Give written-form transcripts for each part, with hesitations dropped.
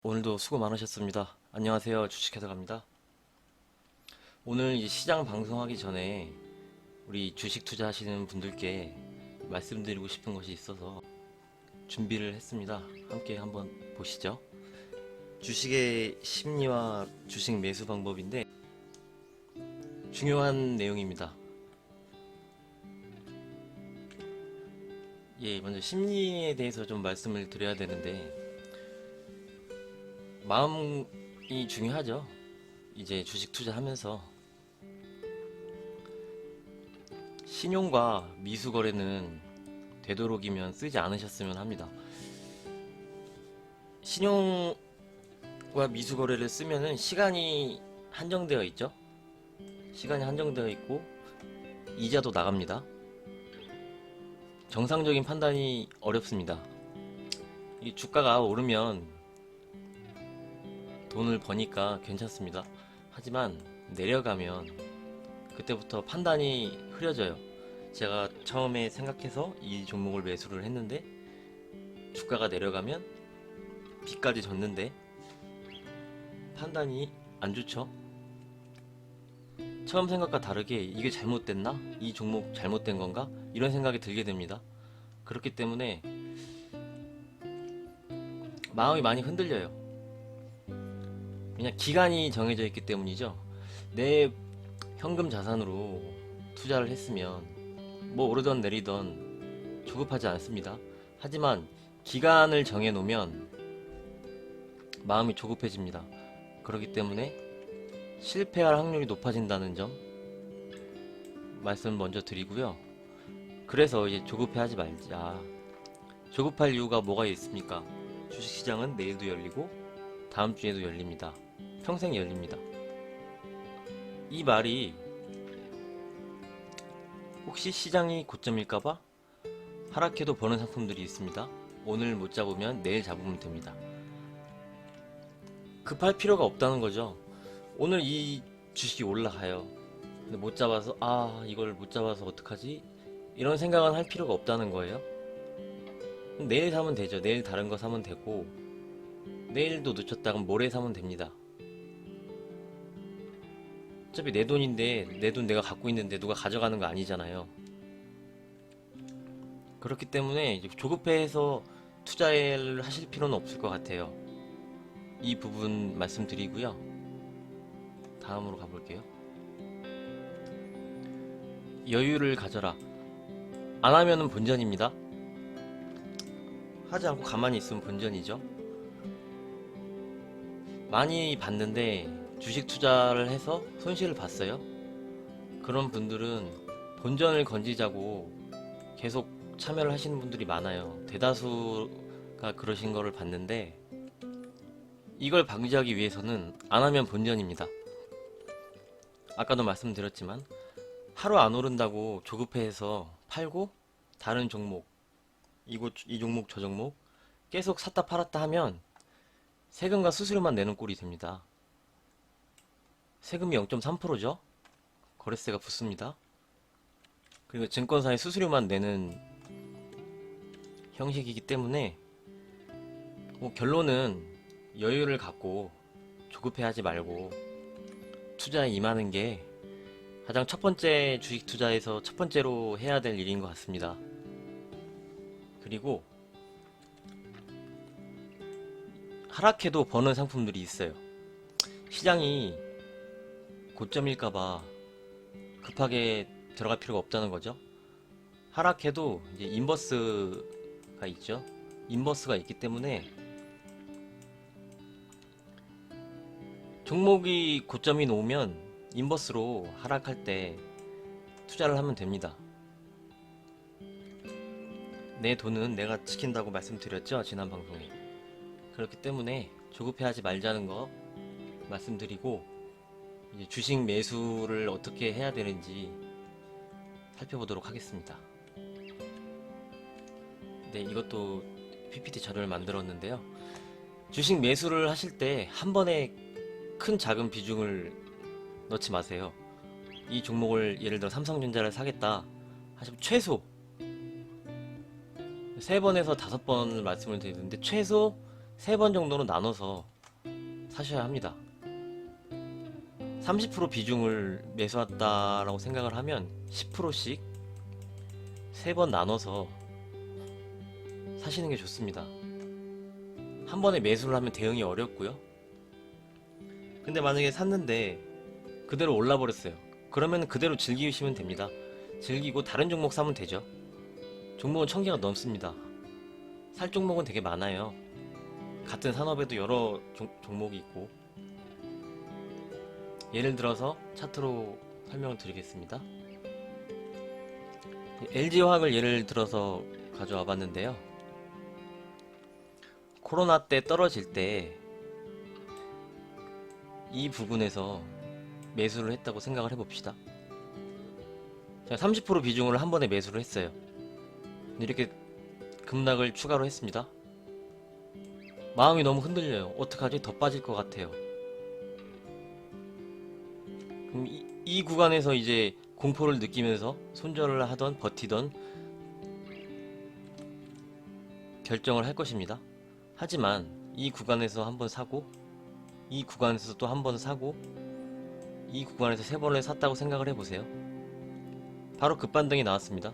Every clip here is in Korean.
오늘도 수고 많으셨습니다. 안녕하세요. 주식해석합니다. 오늘 이 시장 방송하기 전에 우리 주식 투자하시는 분들께 말씀드리고 싶은 것이 있어서 준비를 했습니다. 함께 한번 보시죠. 주식의 심리와 주식 매수 방법인데 중요한 내용입니다. 먼저 심리에 대해서 좀 말씀을 드려야 되는데 마음이 중요하죠. 이제 주식 투자하면서 신용과 미수 거래는 되도록이면 쓰지 않으셨으면 합니다. 신용과 미수 거래를 쓰면은 시간이 한정되어 있죠. 시간이 한정되어 있고 이자도 나갑니다. 정상적인 판단이 어렵습니다. 이 주가가 오르면 돈을 버니까 괜찮습니다. 하지만 내려가면 그때부터 판단이 흐려져요. 제가 처음에 생각해서 이 종목을 매수를 했는데 주가가 내려가면 빚까지 졌는데 판단이 안 좋죠. 처음 생각과 다르게 이게 잘못됐나? 이 종목 잘못된 건가? 이런 생각이 들게 됩니다. 그렇기 때문에 마음이 많이 흔들려요. 그냥 기간이 정해져 있기 때문이죠. 내 현금 자산으로 투자를 했으면 뭐 오르던 내리던 조급하지 않습니다. 하지만 기간을 정해 놓으면 마음이 조급해집니다. 그렇기 때문에 실패할 확률이 높아진다는 점 말씀 먼저 드리고요. 그래서 이제 조급해하지 말자. 조급할 이유가 뭐가 있습니까? 주식시장은 내일도 열리고 다음 주에도 열립니다. 평생 열립니다. 이 말이 혹시 시장이 고점일까봐 하락해도 버는 상품들이 있습니다. 오늘 못 잡으면 내일 잡으면 됩니다. 급할 필요가 없다는 거죠. 오늘 이 주식이 올라가요. 근데 못 잡아서 이걸 못 잡아서 어떡하지? 이런 생각은 할 필요가 없다는 거예요. 내일 사면 되죠. 내일 다른 거 사면 되고 내일도 놓쳤다 그럼 모레 사면 됩니다. 어차피 내 돈인데 내 돈 내가 갖고 있는데 누가 가져가는 거 아니잖아요. 그렇기 때문에 이제 조급해서 투자를 하실 필요는 없을 것 같아요. 이 부분 말씀드리고요. 다음으로 가볼게요. 여유를 가져라. 안 하면은 본전입니다. 하지 않고 가만히 있으면 본전이죠. 많이 봤는데 주식 투자를 해서 손실을 봤어요. 그런 분들은 본전을 건지자고 계속 참여를 하시는 분들이 많아요. 대다수가 그러신 거를 봤는데 이걸 방지하기 위해서는 안 하면 본전입니다. 아까도 말씀드렸지만 하루 안 오른다고 조급해서 팔고 다른 종목 이 종목 저 종목 계속 샀다 팔았다 하면 세금과 수수료만 내는 꼴이 됩니다. 세금이 0.3%죠. 거래세가 붙습니다. 그리고 증권사의 수수료만 내는 형식이기 때문에 결론은 여유를 갖고 조급해하지 말고 투자에 임하는 게 가장 첫 번째 주식 투자에서 첫 번째로 해야 될 일인 것 같습니다. 그리고 하락해도 버는 상품들이 있어요. 시장이 고점일까봐 급하게 들어갈 필요가 없다는 거죠. 하락해도 이제 인버스가 있죠. 인버스가 있기 때문에 종목이 고점이 놓으면 인버스로 하락할 때 투자를 하면 됩니다. 내 돈은 내가 지킨다고 말씀드렸죠, 지난 방송에. 그렇기 때문에 조급해하지 말자는 거 말씀드리고 이제 주식 매수를 어떻게 해야 되는지 살펴보도록 하겠습니다. 네, 이것도 PPT 자료를 만들었는데요. 주식 매수를 하실 때 한 번에 큰 작은 비중을 넣지 마세요. 이 종목을 예를 들어 삼성전자를 사겠다 하시면 최소 3번에서 5번을 말씀을 드리는데 최소 3번 정도로 나눠서 사셔야 합니다. 30% 비중을 매수했다라고 생각을 하면 10%씩 3번 나눠서 사시는 게 좋습니다. 한 번에 매수를 하면 대응이 어렵고요. 근데 만약에 샀는데 그대로 올라 버렸어요. 그러면 그대로 즐기시면 됩니다. 즐기고 다른 종목 사면 되죠. 종목은 1000개가 넘습니다. 살 종목은 되게 많아요. 같은 산업에도 여러 종목이 있고. 예를 들어서 차트로 설명을 드리겠습니다. LG화학을 예를 들어서 가져와 봤는데요. 코로나 때 떨어질 때 이 부분에서 매수를 했다고 생각을 해봅시다. 제가 30% 비중을 한 번에 매수를 했어요. 이렇게 급락을 추가로 했습니다. 마음이 너무 흔들려요. 어떡하지? 더 빠질 것 같아요. 그럼 이 구간에서 이제 공포를 느끼면서 손절을 하던 버티던 결정을 할 것입니다. 하지만 이 구간에서 한번 사고, 이 구간에서 또 한 번 사고, 이 구간에서 3번을 샀다고 생각을 해보세요. 바로 급반등이 나왔습니다.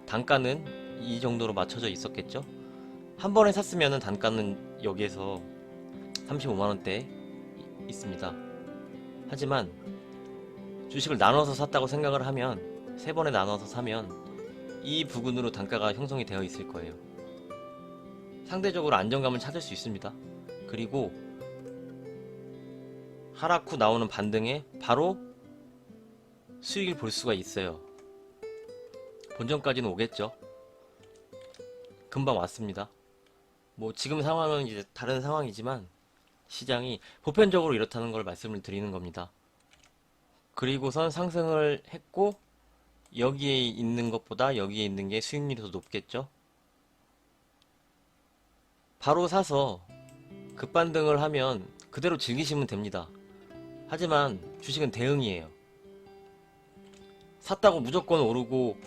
단가는 이 정도로 맞춰져 있었겠죠? 한 번에 샀으면 단가는 여기에서 35만원대 있습니다. 하지만 주식을 나눠서 샀다고 생각을 하면, 3번에 나눠서 사면 이 부근으로 단가가 형성이 되어 있을 거예요. 상대적으로 안정감을 찾을 수 있습니다. 그리고 하락 후 나오는 반등에 바로 수익을 볼 수가 있어요. 본전까지는 오겠죠. 금방 왔습니다. 뭐 지금 상황은 이제 다른 상황이지만 시장이 보편적으로 이렇다는 걸 말씀을 드리는 겁니다. 그리고선 상승을 했고 여기에 있는 것보다 여기에 있는 게 수익률이 더 높겠죠. 바로 사서 급반등을 하면 그대로 즐기시면 됩니다. 하지만 주식은 대응이에요. 샀다고 무조건 오르고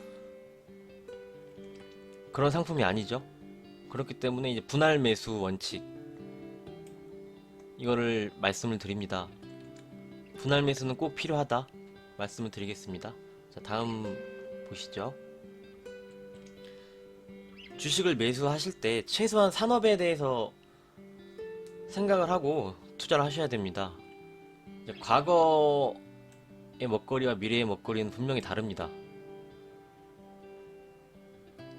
그런 상품이 아니죠. 그렇기 때문에 이제 분할 매수 원칙, 이거를 말씀을 드립니다. 분할 매수는 꼭 필요하다 말씀을 드리겠습니다. 자, 다음 보시죠. 주식을 매수하실 때 최소한 산업에 대해서 생각을 하고 투자를 하셔야 됩니다. 과거의 먹거리와 미래의 먹거리는 분명히 다릅니다.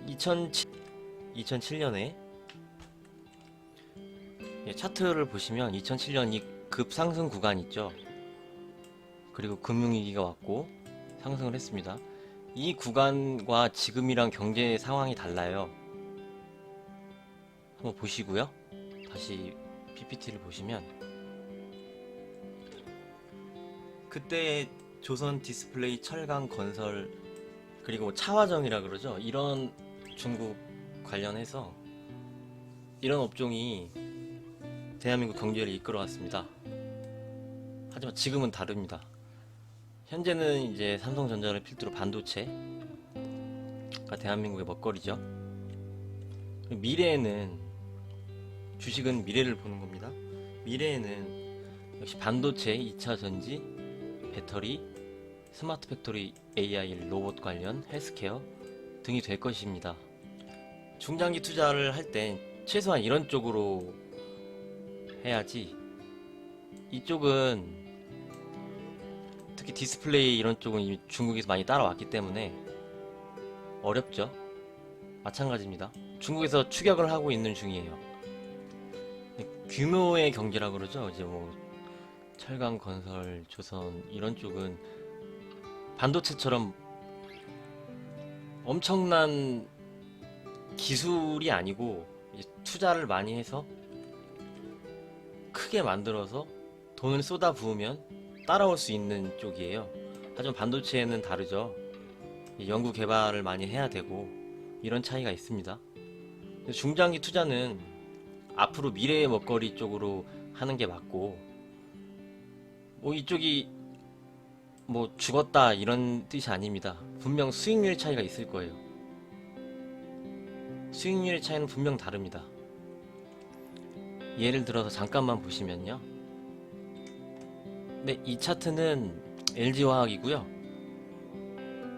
2007년에 차트를 보시면 2007년 이 급상승 구간 있죠. 그리고 금융위기가 왔고 상승을 했습니다. 이 구간과 지금이랑 경제 상황이 달라요. 한번 보시고요. 다시 PPT를 보시면 그때 조선 디스플레이, 철강, 건설, 그리고 차화정이라 그러죠. 이런 중국 관련해서 이런 업종이 대한민국 경제를 이끌어왔습니다. 하지만 지금은 다릅니다. 현재는 이제 삼성전자를 필두로 반도체가 대한민국의 먹거리죠. 미래에는, 주식은 미래를 보는 겁니다. 미래에는 역시 반도체, 2차 전지, 배터리, 스마트 팩토리, AI, 로봇 관련, 헬스케어 등이 될 것입니다. 중장기 투자를 할 땐 최소한 이런 쪽으로 해야지, 이쪽은 특히 디스플레이 이런 쪽은 이미 중국에서 많이 따라왔기 때문에 어렵죠. 마찬가지입니다. 중국에서 추격을 하고 있는 중이에요. 규모의 경제라 그러죠. 이제 뭐 철강, 건설, 조선 이런 쪽은 반도체처럼 엄청난 기술이 아니고 이제 투자를 많이 해서 크게 만들어서 돈을 쏟아 부으면 따라올 수 있는 쪽이에요. 하지만 반도체는 다르죠. 연구 개발을 많이 해야 되고 이런 차이가 있습니다. 중장기 투자는 앞으로 미래의 먹거리 쪽으로 하는 게 맞고, 뭐 이쪽이 뭐 죽었다 이런 뜻이 아닙니다. 분명 수익률 차이가 있을 거예요. 수익률 차이는 분명 다릅니다. 예를 들어서 잠깐만 보시면요. 네, 이 차트는 LG화학이고요.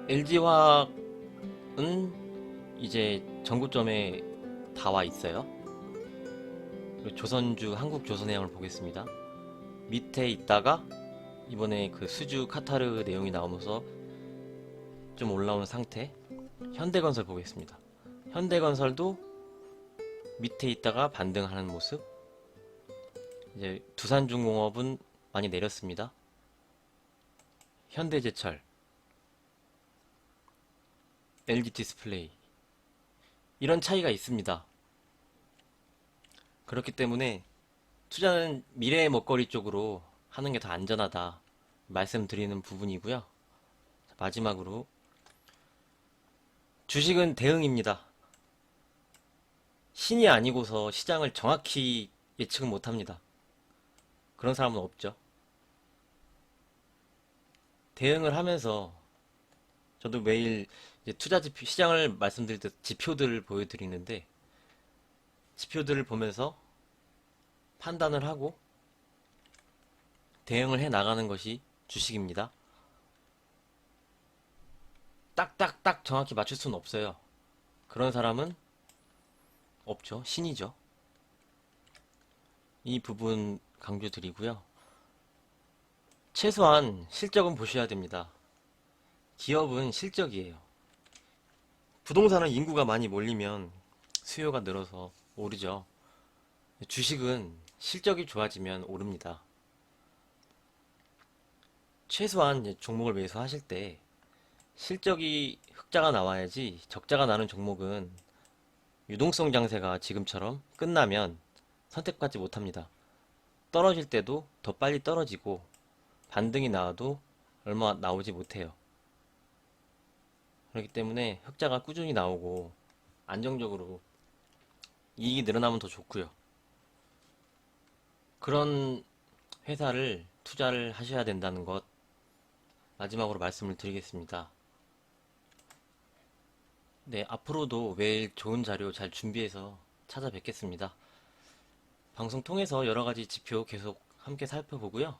LG화학은 이제 전고점에 다 와 있어요. 그리고 조선주 한국조선해양을 보겠습니다. 밑에 있다가 이번에 그 수주 카타르 내용이 나오면서 좀 올라온 상태. 현대건설 보겠습니다. 현대건설도 밑에 있다가 반등하는 모습. 이제 두산중공업은 많이 내렸습니다. 현대제철, LG디스플레이 이런 차이가 있습니다. 그렇기 때문에 투자는 미래의 먹거리 쪽으로 하는 게 더 안전하다 말씀드리는 부분이고요. 마지막으로 주식은 대응입니다. 신이 아니고서 시장을 정확히 예측은 못합니다. 그런 사람은 없죠. 대응을 하면서 저도 매일 이제 투자 지표, 시장을 말씀드릴 때 지표들을 보여드리는데 지표들을 보면서 판단을 하고 대응을 해 나가는 것이 주식입니다. 딱딱딱 정확히 맞출 수는 없어요. 그런 사람은 없죠. 신이죠. 이 부분 강조드리고요. 최소한 실적은 보셔야 됩니다. 기업은 실적이에요. 부동산은 인구가 많이 몰리면 수요가 늘어서 오르죠. 주식은 실적이 좋아지면 오릅니다. 최소한 이제 종목을 매수하실 때 실적이 흑자가 나와야지. 적자가 나는 종목은 유동성 장세가 지금처럼 끝나면 선택받지 못합니다. 떨어질 때도 더 빨리 떨어지고 반등이 나와도 얼마 나오지 못해요. 그렇기 때문에 흑자가 꾸준히 나오고 안정적으로 이익이 늘어나면 더 좋고요. 그런 회사를 투자를 하셔야 된다는 것 마지막으로 말씀을 드리겠습니다. 네, 앞으로도 매일 좋은 자료 잘 준비해서 찾아뵙겠습니다. 방송 통해서 여러 가지 지표 계속 함께 살펴보고요.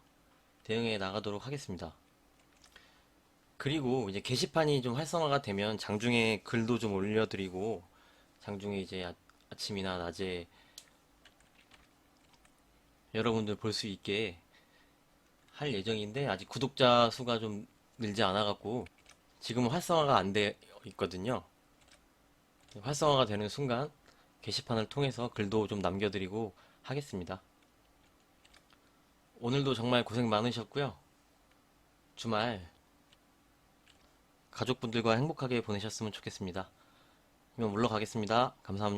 대응해 나가도록 하겠습니다. 그리고 이제 게시판이 좀 활성화가 되면 장중에 글도 좀 올려드리고 장중에 이제 아침이나 낮에 여러분들 볼 수 있게 할 예정인데 아직 구독자 수가 좀 늘지 않아갖고 지금은 활성화가 안 돼 있거든요. 활성화가 되는 순간 게시판을 통해서 글도 좀 남겨드리고 하겠습니다. 오늘도 정말 고생 많으셨고요. 주말 가족분들과 행복하게 보내셨으면 좋겠습니다. 이만 물러가겠습니다. 감사합니다.